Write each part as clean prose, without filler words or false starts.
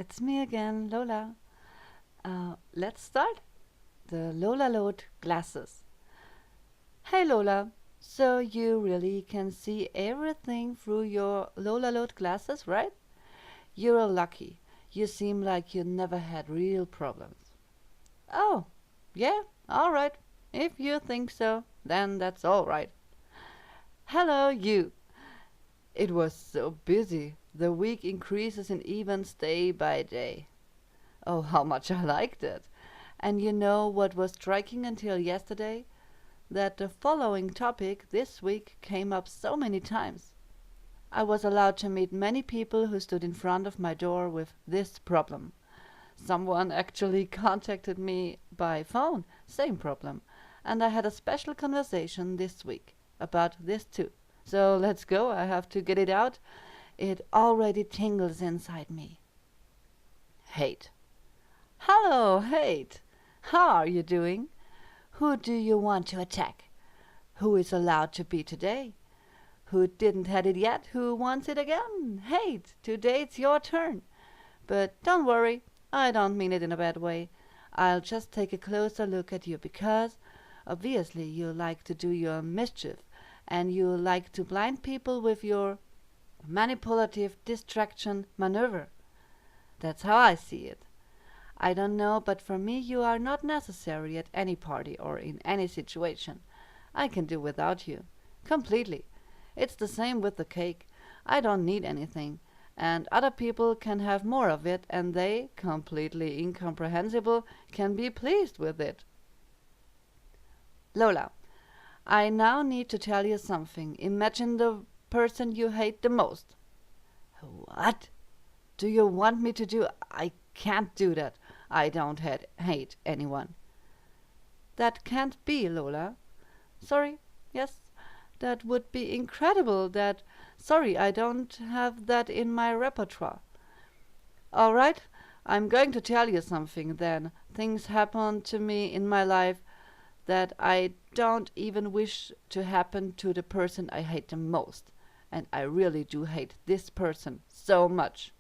it's me again, Lola. Let's start the LOLALOT Glasses. Hey Lola, so you really can see everything through your LOLALOT glasses, right? You're lucky. You seem like you never had real problems. Oh, yeah, alright. If you think so, then that's alright. Hello, you. It was so busy. The week increases in events day by day. Oh, how much I liked it. And you know what was striking until yesterday? That the following topic this week came up so many times. I was allowed to meet many people who stood in front of my door with this problem. Someone actually contacted me by phone, same problem. And I had a special conversation this week about this too. So let's go, I have to get it out. It already tingles inside me. Hate. Hello, Hate. How are you doing? Who do you want to attack? Who is allowed to be today? Who didn't had it yet? Who wants it again? Hate, today it's your turn. But don't worry, I don't mean it in a bad way. I'll just take a closer look at you because obviously you like to do your mischief and you like to blind people with your manipulative distraction maneuver. That's how I see it. I don't know, but for me you are not necessary at any party or in any situation. I can do without you. Completely. It's the same with the cake. I don't need anything. And other people can have more of it and they, completely incomprehensible, can be pleased with it. Lola, I now need to tell you something. Imagine the person you hate the most. What? Do you want me to do? I can't do that. I don't hate anyone. That can't be, Lola. Sorry, yes, that would be incredible. Sorry, I don't have that in my repertoire. All right, I'm going to tell you something then. Things happen to me in my life that I don't even wish to happen to the person I hate the most. And I really do hate this person so much.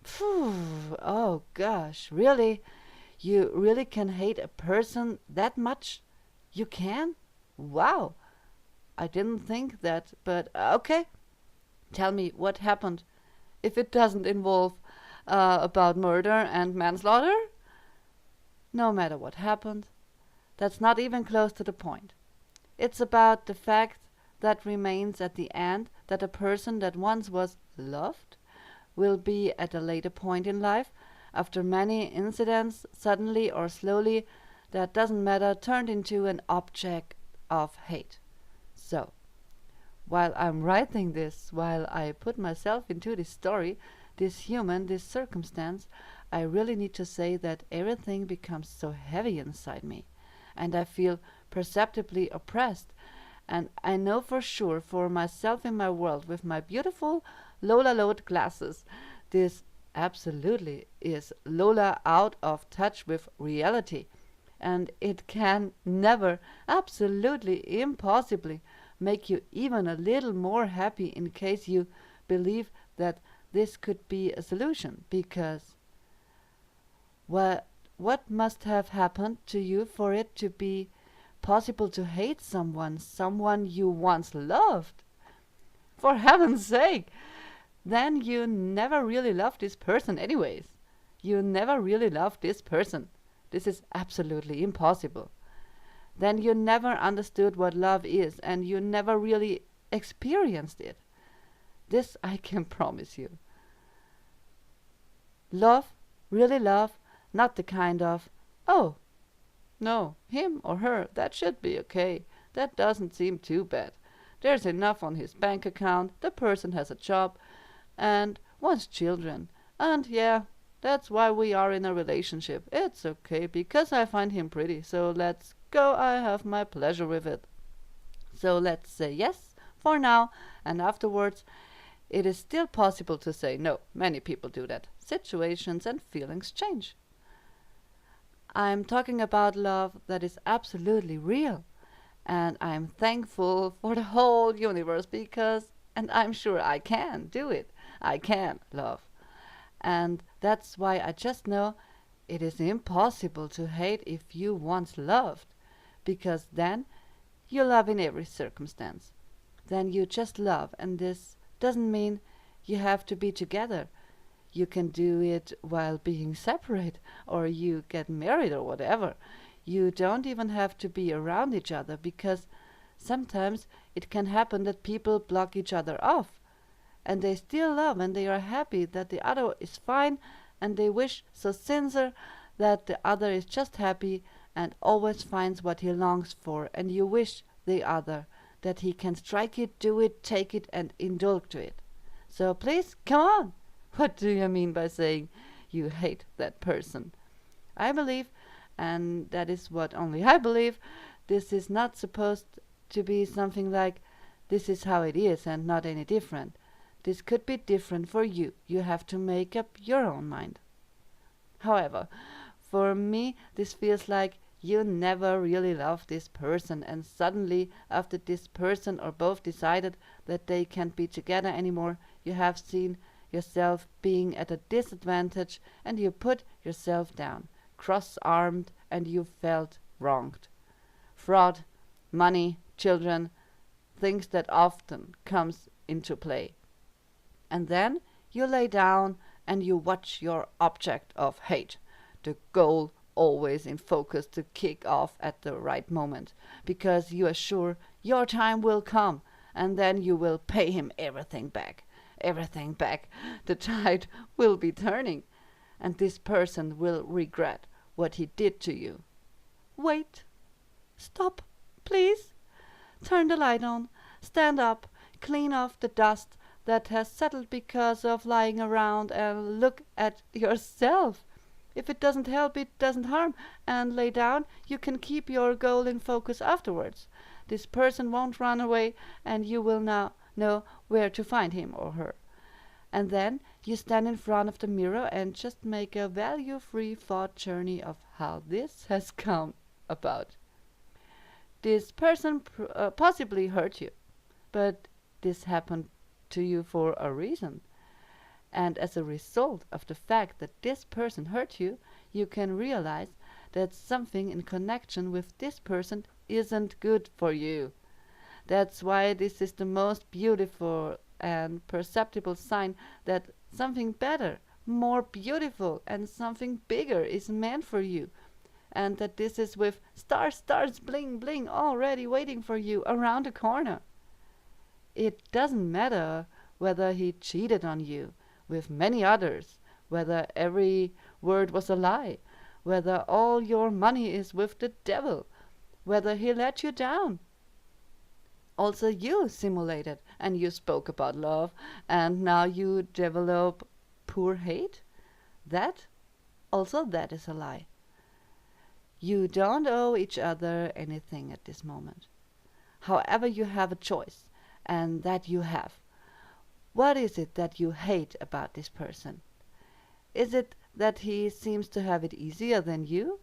Phew, oh gosh, really? You really can hate a person that much? You can? Wow, I didn't think that, but okay. Tell me what happened. If it doesn't involve about murder and manslaughter? No matter what happened, that's not even close to the point. It's about the fact that remains at the end that a person that once was loved will be at a later point in life, after many incidents, suddenly or slowly, that doesn't matter, turned into an object of hate. So, while I'm writing this, while I put myself into this story, this human, this circumstance, I really need to say that everything becomes so heavy inside me, and I feel perceptibly oppressed. And I know for sure, for myself in my world with my beautiful LOLALOT glasses, this absolutely is Lola out of touch with reality. And it can never, absolutely impossibly, make you even a little more happy in case you believe that this could be a solution. Because what must have happened to you for it to be possible to hate someone you once loved? For heaven's sake! Then you never really loved this person anyways. You never really loved this person. This is absolutely impossible. Then you never understood what love is and you never really experienced it. This I can promise you. Love, really love, not the kind of, oh, no, him or her, that should be okay. That doesn't seem too bad. There's enough on his bank account, the person has a job, and wants children. And yeah, that's why we are in a relationship. It's okay, because I find him pretty, so let's go, I have my pleasure with it. So let's say yes for now, and afterwards it is still possible to say no. Many people do that. Situations and feelings change. I'm talking about love that is absolutely real. And I'm thankful for the whole universe because, and I'm sure I can do it. I can love. And that's why I just know it is impossible to hate if you once loved, because then you love in every circumstance. Then you just love, and this doesn't mean you have to be together. You can do it while being separate, or you get married, or whatever. You don't even have to be around each other, because sometimes it can happen that people block each other off, and they still love and they are happy that the other is fine, and they wish so sincere that the other is just happy and always finds what he longs for, and you wish the other that he can strike it, do it, take it, and indulge to it. So please, come on. What do you mean by saying you hate that person? I believe, and that is what only I believe, this is not supposed to be something like this is how it is and not any different. This could be different for you. You have to make up your own mind. However, for me, this feels like you never really loved this person, and suddenly, after this person or both decided that they can't be together anymore, you have seen yourself being at a disadvantage and you put yourself down, cross-armed, and you felt wronged. Fraud, money, children, things that often comes into play. And then you lay down and you watch your object of hate, the goal always in focus to kick off at the right moment, because you are sure your time will come, and then you will pay him everything back. Everything back. The tide will be turning, and this person will regret what he did to you. Wait. Stop, please. Turn the light on. Stand up. Clean off the dust that has settled because of lying around, and look at yourself. If it doesn't help, it doesn't harm, and lay down. You can keep your goal in focus afterwards. This person won't run away, and you will now know where to find him or her. And then you stand in front of the mirror and just make a value-free thought journey of how this has come about. This person possibly hurt you, but this happened to you for a reason. And as a result of the fact that this person hurt you, you can realize that something in connection with this person isn't good for you. That's why this is the most beautiful and perceptible sign that something better, more beautiful, and something bigger is meant for you. And that this is with stars, stars, bling, bling already waiting for you around the corner. It doesn't matter whether he cheated on you with many others, whether every word was a lie, whether all your money is with the devil, whether he let you down. Also you simulated and you spoke about love, and now you develop poor hate. That is a lie. You don't owe each other anything at this moment. However, you have a choice, and that you have. What is it that you hate about this person? Is it that he seems to have it easier than you?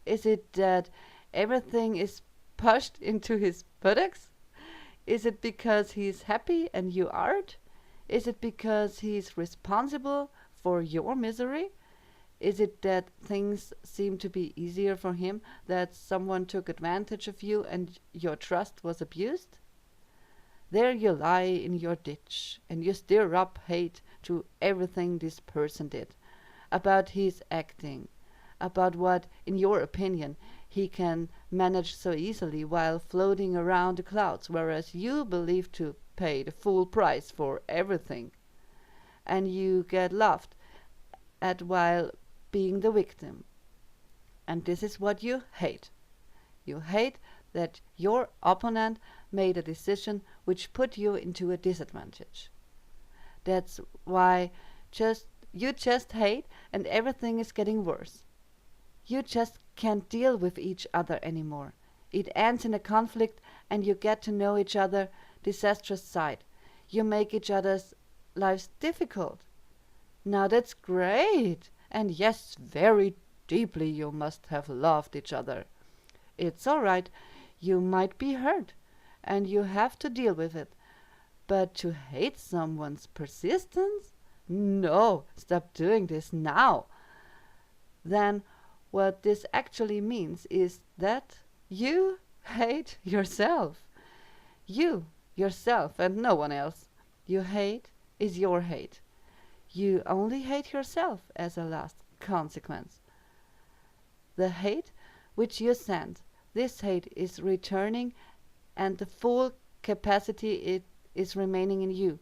Is it that everything is pushed into his buttocks? Is it because he's happy and you aren't? Is it because he's responsible for your misery? Is it that things seem to be easier for him, that someone took advantage of you and your trust was abused? There you lie in your ditch, and you stir up hate to everything this person did, about his acting, about what, in your opinion, he can manage so easily while floating around the clouds, whereas you believe to pay the full price for everything. And you get laughed at while being the victim. And this is what you hate. You hate that your opponent made a decision which put you into a disadvantage. That's why you just hate, and everything is getting worse. You just can't deal with each other anymore. It ends in a conflict, and you get to know each other disastrous side. You make each other's lives difficult. Now that's great. And yes, very deeply you must have loved each other. It's all right. You might be hurt, and you have to deal with it. But to hate someone's persistence? No, stop doing this now. Then what this actually means is that you hate yourself. You, yourself, and no one else. You hate is your hate. You only hate yourself as a last consequence. The hate which you send, this hate is returning, and the full capacity it is remaining in you.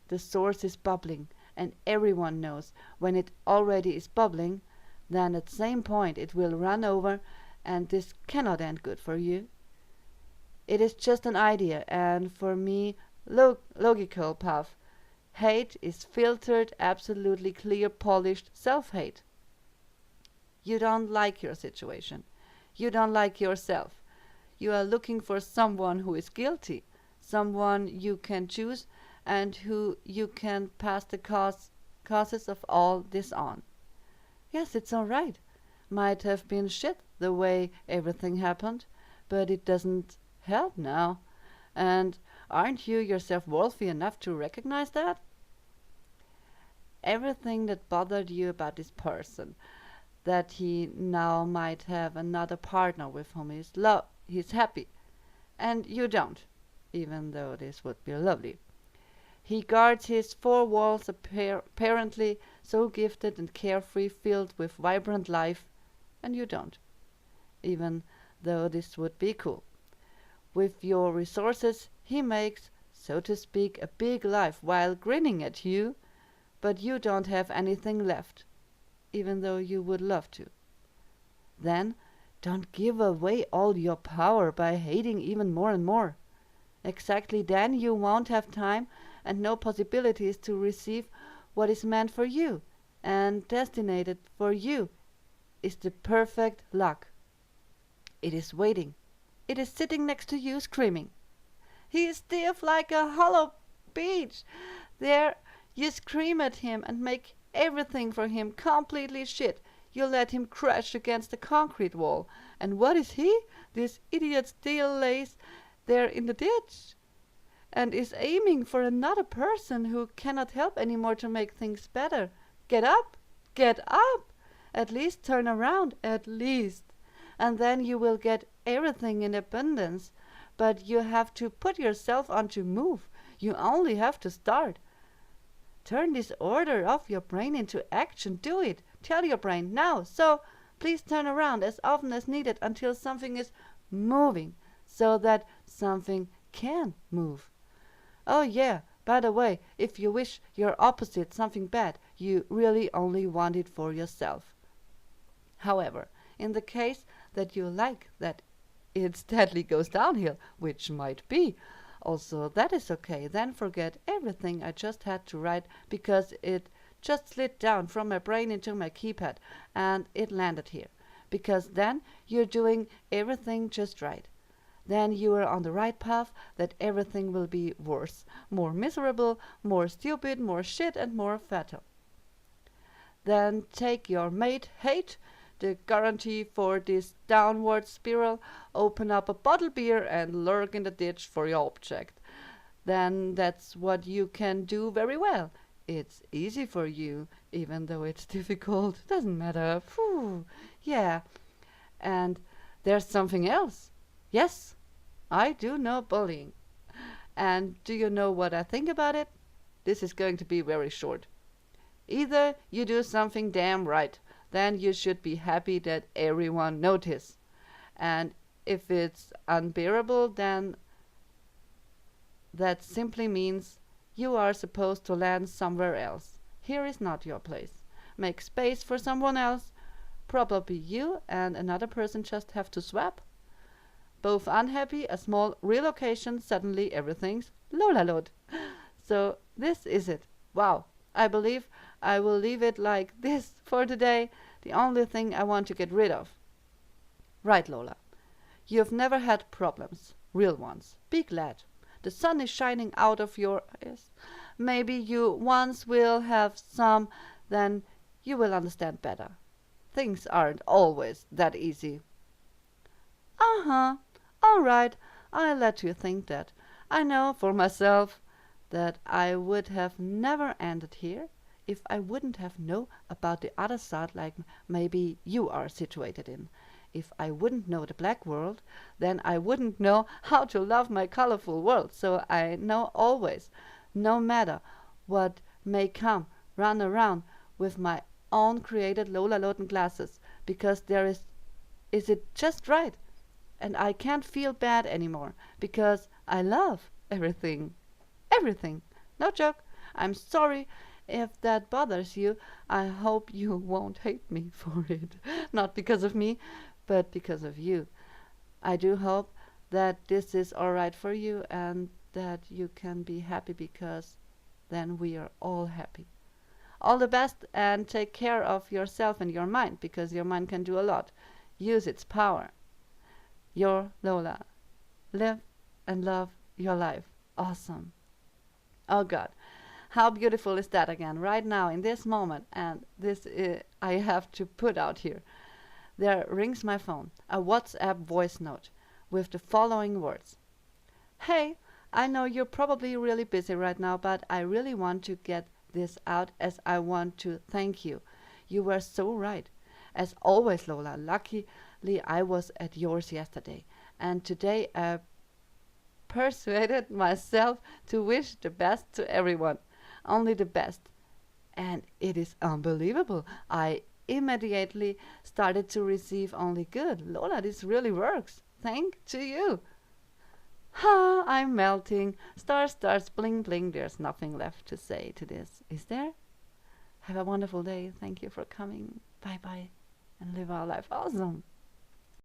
The source is bubbling, and everyone knows when it already is bubbling, then at the same point it will run over, and this cannot end good for you. It is just an idea, and for me, logical path. Hate is filtered, absolutely clear, polished self-hate. You don't like your situation. You don't like yourself. You are looking for someone who is guilty, someone you can choose and who you can pass the causes of all this on. Yes, it's all right. Might have been shit the way everything happened, but it doesn't help now. And aren't you yourself worthy enough to recognize that? Everything that bothered you about this person, that he now might have another partner with whom he's happy, and you don't, even though this would be lovely. He guards his four walls apparently so gifted and carefree, filled with vibrant life, and you don't, even though this would be cool. With your resources, he makes, so to speak, a big life while grinning at you, but you don't have anything left, even though you would love to. Then don't give away all your power by hating even more and more. Exactly then you won't have time and no possibilities to receive what is meant for you and destined for you is the perfect luck. It is waiting. It is sitting next to you screaming. He is stiff like a hollow beech. There you scream at him and make everything for him completely shit. You let him crash against the concrete wall. And what is he? This idiot still lays there in the ditch and is aiming for another person who cannot help anymore to make things better. Get up! Get up! At least turn around, at least. And then you will get everything in abundance. But you have to put yourself on to move. You only have to start. Turn this order of your brain into action. Do it. Tell your brain now. So please turn around as often as needed until something is moving, so that something can move. Oh yeah, by the way, if you wish your opposite something bad, you really only want it for yourself. However, in the case that you like that it steadily goes downhill, which might be, also that is okay, then forget everything I just had to write because it just slid down from my brain into my keypad and it landed here. Because then you're doing everything just right. Then you are on the right path, that everything will be worse, more miserable, more stupid, more shit, and more fatal. Then take your mate hate, the guarantee for this downward spiral, open up a bottle beer and lurk in the ditch for your object. Then that's what you can do very well. It's easy for you, even though it's difficult. Doesn't matter. Phew. Yeah. And there's something else. Yes, I do know bullying. And do you know what I think about it? This is going to be very short. Either you do something damn right, then you should be happy that everyone notices. And if it's unbearable, then that simply means you are supposed to land somewhere else. Here is not your place. Make space for someone else. Probably you and another person just have to swap. Both unhappy, a small relocation, suddenly everything's LOLALOT. So this is it. Wow. I believe I will leave it like this for today. The only thing I want to get rid of. Right, Lola. You've never had problems. Real ones. Be glad. The sun is shining out of your eyes. Maybe you once will have some, then you will understand better. Things aren't always that easy. Uh-huh. All right, I'll let you think that. I know for myself that I would have never ended here if I wouldn't have know about the other side like maybe you are situated in. If I wouldn't know the black world, then I wouldn't know how to love my colorful world. So I know always, no matter what may come, run around with my own created LOLALOT glasses, because there is it just right, and I can't feel bad anymore because I love everything. Everything. No joke. I'm sorry if that bothers you. I hope you won't hate me for it. Not because of me, but because of you. I do hope that this is alright for you and that you can be happy, because then we are all happy. All the best, and take care of yourself and your mind, because your mind can do a lot. Use its power. Your Lola. Live and love your life. Awesome. Oh God, how beautiful is that again, right now, in this moment, and this I have to put out here. There rings my phone, a WhatsApp voice note, with the following words. Hey, I know you're probably really busy right now, but I really want to get this out, as I want to thank you. You were so right. As always, Lola, luckily I was at yours yesterday, and today I persuaded myself to wish the best to everyone. Only the best. And it is unbelievable. I immediately started to receive only good. Lola, this really works. Thank to you. Ha, I'm melting. Stars, stars, bling, bling. There's nothing left to say to this. Is there? Have a wonderful day. Thank you for coming. Bye bye. And live our life awesome.